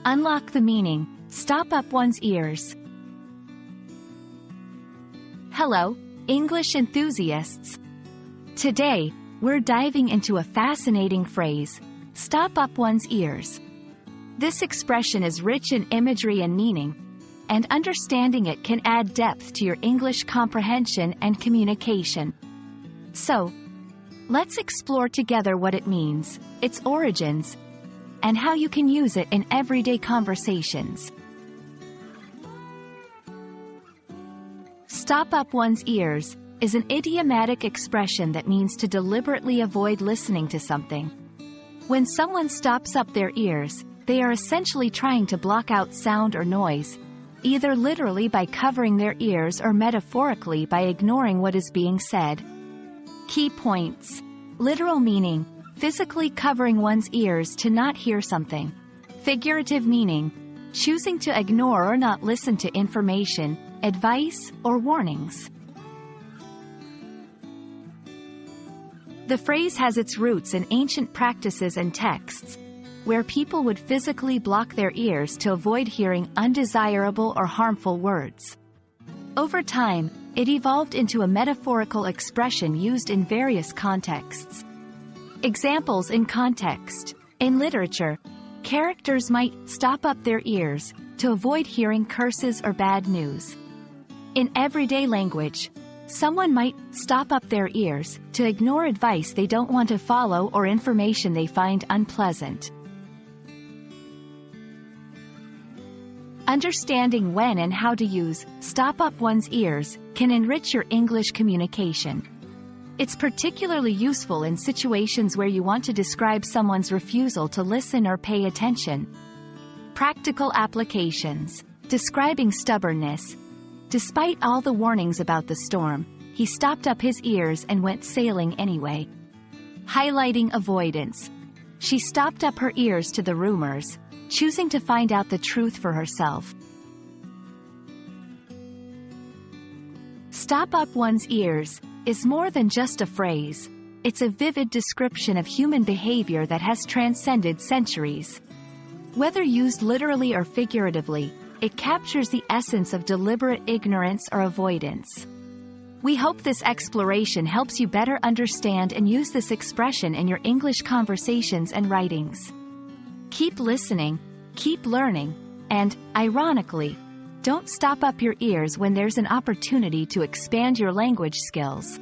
Unlock the meaning. Stop up one's ears. Hello, English enthusiasts. Today, we're diving into a fascinating phrase, stop up one's ears. This expression is rich in imagery and meaning, and understanding it can add depth to your English comprehension and communication. So, let's explore together what it means, its origins, and how you can use it in everyday conversations. Stop up one's ears is an idiomatic expression that means to deliberately avoid listening to something. When someone stops up their ears, they are essentially trying to block out sound or noise, either literally by covering their ears or metaphorically by ignoring what is being said. Key points. Literal meaning, physically covering one's ears to not hear something. Figurative meaning, choosing to ignore or not listen to information, advice, or warnings. The phrase has its roots in ancient practices and texts, where people would physically block their ears to avoid hearing undesirable or harmful words. Over time, it evolved into a metaphorical expression used in various contexts. Examples in context. In literature, characters might stop up their ears to avoid hearing curses or bad news. In everyday language, someone might stop up their ears to ignore advice they don't want to follow or information they find unpleasant. Understanding when and how to use stop up one's ears can enrich your English communication. It's particularly useful in situations where you want to describe someone's refusal to listen or pay attention. Practical applications. Describing stubbornness. Despite all the warnings about the storm, he stopped up his ears and went sailing anyway. Highlighting avoidance. She stopped up her ears to the rumors, choosing to find out the truth for herself. Stop up one's ears is more than just a phrase. It's a vivid description of human behavior that has transcended centuries. Whether used literally or figuratively, it captures the essence of deliberate ignorance or avoidance. We hope this exploration helps you better understand and use this expression in your English conversations and writings. Keep listening, keep learning, and, ironically, don't stop up your ears when there's an opportunity to expand your language skills.